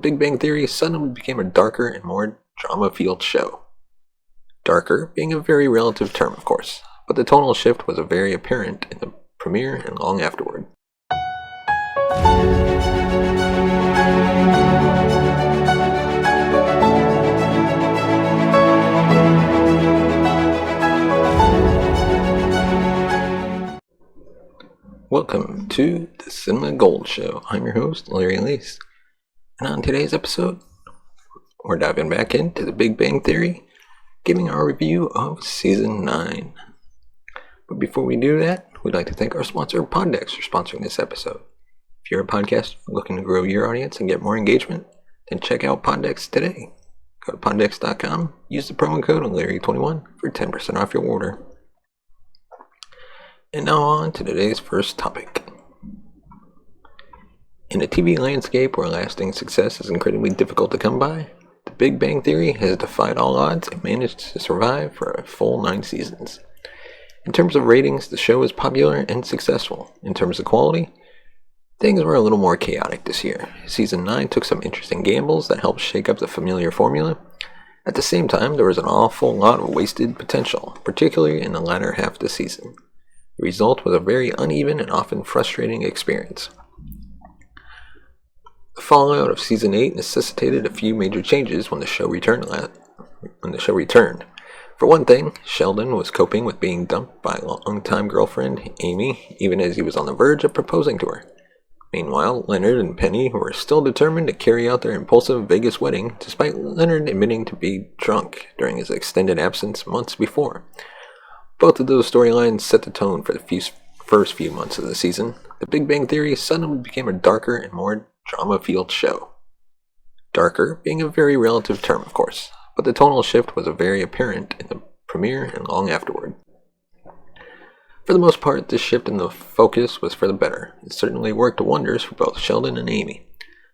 Big Bang Theory suddenly became a darker and more drama-fueled show. Darker being a very relative term, of course, but the tonal shift was very apparent in the premiere and long afterward. Welcome to the Cinema Gold Show. I'm your host, Larry Lease. And on today's episode, we're diving back into the Big Bang Theory, giving our review of Season 9. But before we do that, we'd like to thank our sponsor, Poddex, for sponsoring this episode. If you're a podcaster looking to grow your audience and get more engagement, then check out Poddex today. Go to poddex.com, use the promo code Larry21 for 10% off your order. And now on to today's first topic. In a TV landscape where lasting success is incredibly difficult to come by, The Big Bang Theory has defied all odds and managed to survive for a full 9 seasons. In terms of ratings, the show is popular and successful. In terms of quality, things were a little more chaotic this year. Season 9 took some interesting gambles that helped shake up the familiar formula. At the same time, there was an awful lot of wasted potential, particularly in the latter half of the season. The result was a very uneven and often frustrating experience. The fallout of Season 8 necessitated a few major changes when the show returned. For one thing, Sheldon was coping with being dumped by longtime girlfriend Amy, even as he was on the verge of proposing to her. Meanwhile, Leonard and Penny were still determined to carry out their impulsive Vegas wedding, despite Leonard admitting to be drunk during his extended absence months before. Both of those storylines set the tone for the first few months of the season. The Big Bang Theory suddenly became a darker and more drama-fueled show. Darker being a very relative term, of course, but the tonal shift was very apparent in the premiere and long afterward. For the most part, this shift in the focus was for the better. It certainly worked wonders for both Sheldon and Amy.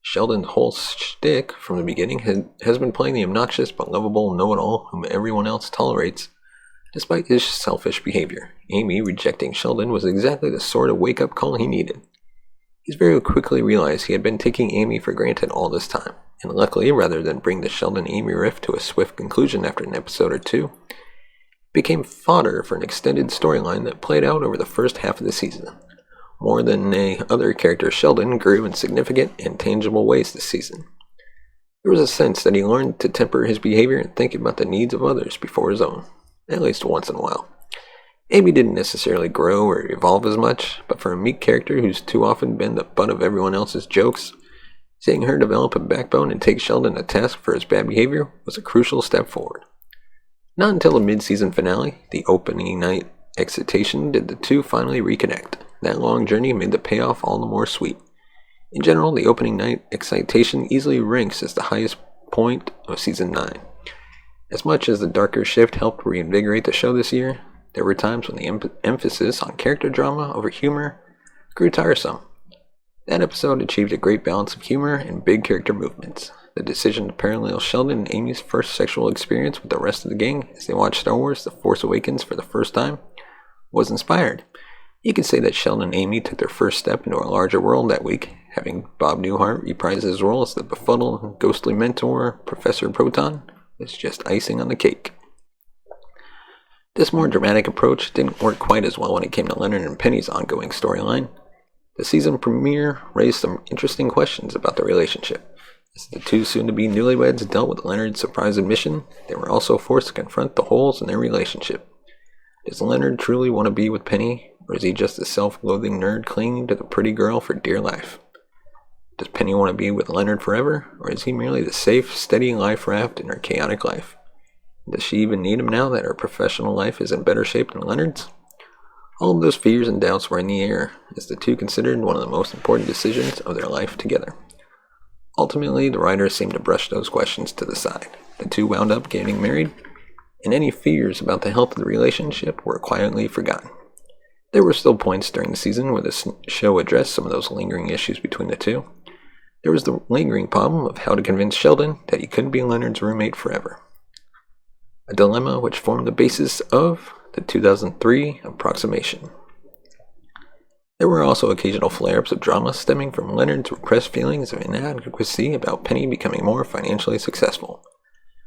Sheldon's whole shtick from the beginning has been playing the obnoxious but lovable know-it-all whom everyone else tolerates, despite his selfish behavior. Amy rejecting Sheldon was exactly the sort of wake-up call he needed. He very quickly realized he had been taking Amy for granted all this time, and luckily, rather than bring the Sheldon-Amy rift to a swift conclusion after an episode or two, it became fodder for an extended storyline that played out over the first half of the season. More than any other character, Sheldon grew in significant and tangible ways this season. There was a sense that he learned to temper his behavior and think about the needs of others before his own, at least once in a while. Amy didn't necessarily grow or evolve as much, but for a meek character who's too often been the butt of everyone else's jokes, seeing her develop a backbone and take Sheldon to task for his bad behavior was a crucial step forward. Not until the mid-season finale, the opening night excitation, did the two finally reconnect. That long journey made the payoff all the more sweet. In general, the opening night excitation easily ranks as the highest point of Season 9. As much as the darker shift helped reinvigorate the show this year, there were times when the emphasis on character drama over humor grew tiresome. That episode achieved a great balance of humor and big character movements. The decision to parallel Sheldon and Amy's first sexual experience with the rest of the gang as they watched Star Wars The Force Awakens for the first time was inspired. You could say that Sheldon and Amy took their first step into a larger world that week, having Bob Newhart reprise his role as the befuddled and ghostly mentor, Professor Proton, was just icing on the cake. This more dramatic approach didn't work quite as well when it came to Leonard and Penny's ongoing storyline. The season premiere raised some interesting questions about their relationship. As the two soon-to-be newlyweds dealt with Leonard's surprise admission, they were also forced to confront the holes in their relationship. Does Leonard truly want to be with Penny, or is he just a self-loathing nerd clinging to the pretty girl for dear life? Does Penny want to be with Leonard forever, or is he merely the safe, steady life raft in her chaotic life? Does she even need him now that her professional life is in better shape than Leonard's? All of those fears and doubts were in the air, as the two considered one of the most important decisions of their life together. Ultimately, the writers seemed to brush those questions to the side. The two wound up getting married, and any fears about the health of the relationship were quietly forgotten. There were still points during the season where the show addressed some of those lingering issues between the two. There was the lingering problem of how to convince Sheldon that he couldn't be Leonard's roommate forever. A dilemma which formed the basis of the 2003 approximation. There were also occasional flare-ups of drama stemming from Leonard's repressed feelings of inadequacy about Penny becoming more financially successful.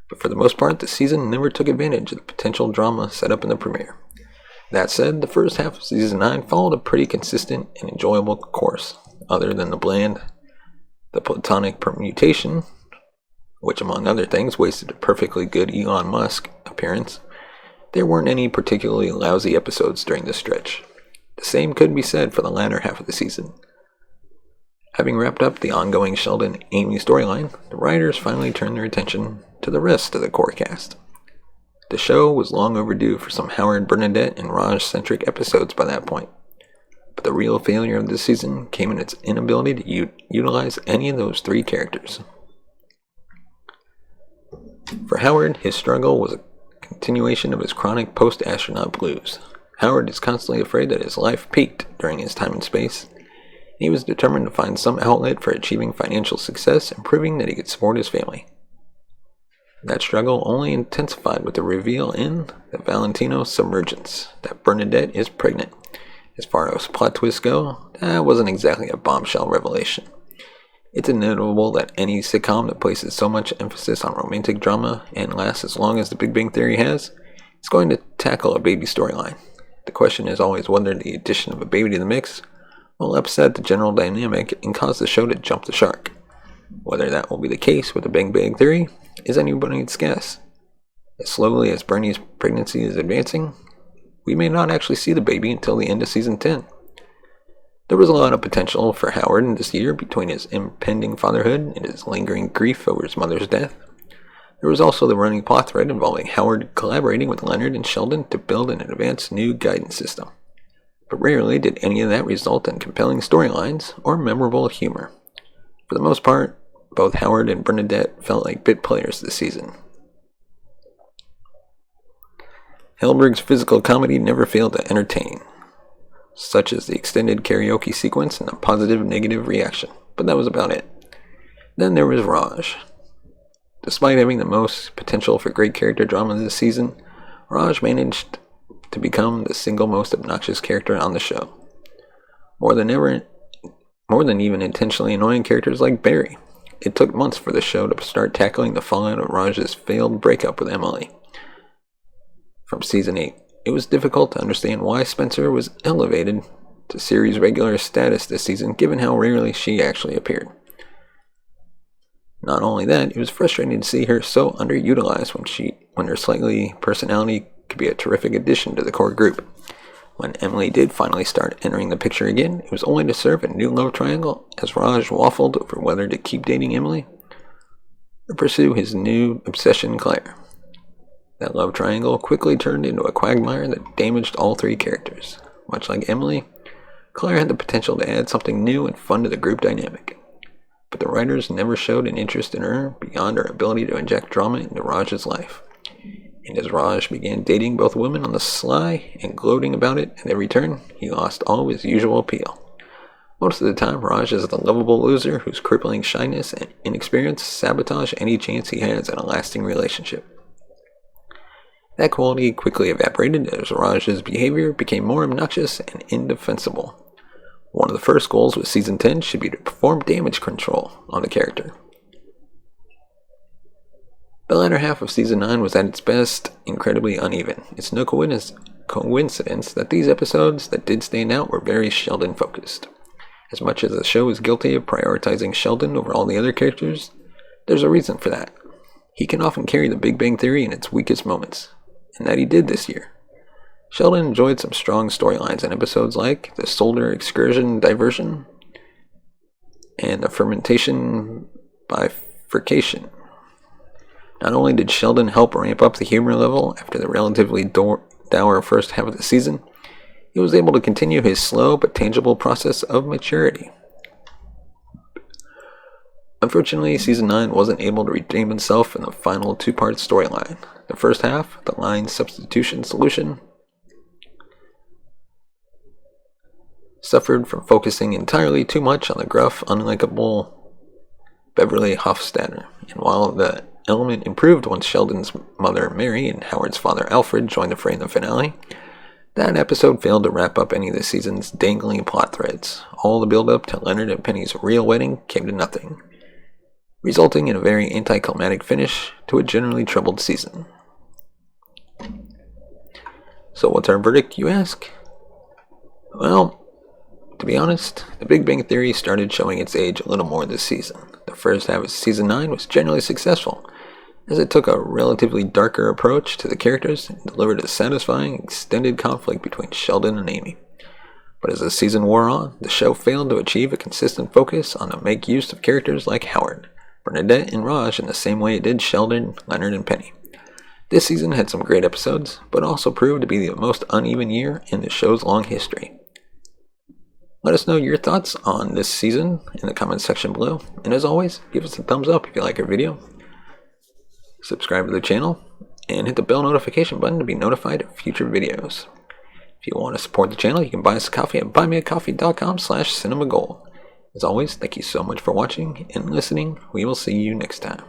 But for the most part, the season never took advantage of the potential drama set up in the premiere. That said, the first half of Season 9 followed a pretty consistent and enjoyable course, other than the platonic permutation, which among other things wasted a perfectly good Elon Musk appearance. There weren't any particularly lousy episodes during this stretch. The same could be said for the latter half of the season. Having wrapped up the ongoing Sheldon-Amy storyline, the writers finally turned their attention to the rest of the core cast. The show was long overdue for some Howard, Bernadette, and Raj-centric episodes by that point. But the real failure of this season came in its inability to utilize any of those three characters. For Howard, his struggle was a continuation of his chronic post-astronaut blues. Howard is constantly afraid that his life peaked during his time in space. He was determined to find some outlet for achieving financial success and proving that he could support his family. That struggle only intensified with the reveal in the Valentino Submergence that Bernadette is pregnant. As far as plot twists go, that wasn't exactly a bombshell revelation. It's inevitable that any sitcom that places so much emphasis on romantic drama and lasts as long as The Big Bang Theory has is going to tackle a baby storyline. The question is always whether the addition of a baby to the mix will upset the general dynamic and cause the show to jump the shark. Whether that will be the case with The Big Bang Theory is anybody's guess. As slowly as Bernie's pregnancy is advancing, we may not actually see the baby until the end of Season 10. There was a lot of potential for Howard in this year between his impending fatherhood and his lingering grief over his mother's death. There was also the running plot thread involving Howard collaborating with Leonard and Sheldon to build an advanced new guidance system. But rarely did any of that result in compelling storylines or memorable humor. For the most part, both Howard and Bernadette felt like bit players this season. Helberg's physical comedy never failed to entertain, such as the extended karaoke sequence and the positive-negative reaction, but that was about it. Then there was Raj. Despite having the most potential for great character drama this season, Raj managed to become the single most obnoxious character on the show. More than even intentionally annoying characters like Barry, it took months for the show to start tackling the fallout of Raj's failed breakup with Emily. From Season 8, it was difficult to understand why Spencer was elevated to series regular status this season, given how rarely she actually appeared. Not only that, it was frustrating to see her so underutilized when her slightly personality could be a terrific addition to the core group. When Emily did finally start entering the picture again, it was only to serve a new love triangle as Raj waffled over whether to keep dating Emily or pursue his new obsession, Claire. That love triangle quickly turned into a quagmire that damaged all three characters. Much like Emily, Claire had the potential to add something new and fun to the group dynamic. But the writers never showed an interest in her beyond her ability to inject drama into Raj's life. And as Raj began dating both women on the sly and gloating about it at every turn, he lost all of his usual appeal. Most of the time, Raj is the lovable loser whose crippling shyness and inexperience sabotage any chance he has at a lasting relationship. That quality quickly evaporated as Raj's behavior became more obnoxious and indefensible. One of the first goals with Season 10 should be to perform damage control on the character. The latter half of Season 9 was at its best incredibly uneven. It's no coincidence that these episodes that did stand out were very Sheldon-focused. As much as the show is guilty of prioritizing Sheldon over all the other characters, there's a reason for that. He can often carry the Big Bang Theory in its weakest moments, and that he did this year. Sheldon enjoyed some strong storylines in episodes like the Solder Excursion Diversion and the Fermentation Bifurcation. Not only did Sheldon help ramp up the humor level after the relatively dour first half of the season, he was able to continue his slow but tangible process of maturity. Unfortunately, Season 9 wasn't able to redeem itself in the final two-part storyline. The first half, the line substitution solution, suffered from focusing entirely too much on the gruff, unlikable Beverly Hofstadter, and while the element improved once Sheldon's mother Mary and Howard's father Alfred joined the fray in the finale, That episode failed to wrap up any of the season's dangling plot threads. All the build-up to Leonard and Penny's real wedding came to nothing, resulting in a very anticlimactic finish to a generally troubled season. So what's our verdict, you ask? Well, to be honest, The Big Bang Theory started showing its age a little more this season. The first half of Season 9 was generally successful, as it took a relatively darker approach to the characters and delivered a satisfying, extended conflict between Sheldon and Amy. But as the season wore on, the show failed to achieve a consistent focus on to make use of characters like Howard, Bernadette, and Raj in the same way it did Sheldon, Leonard, and Penny. This season had some great episodes, but also proved to be the most uneven year in the show's long history. Let us know your thoughts on this season in the comments section below, and as always, give us a thumbs up if you like our video, subscribe to the channel, and hit the bell notification button to be notified of future videos. If you want to support the channel, you can buy us a coffee at buymeacoffee.com/cinemagold. As always, thank you so much for watching and listening. We will see you next time.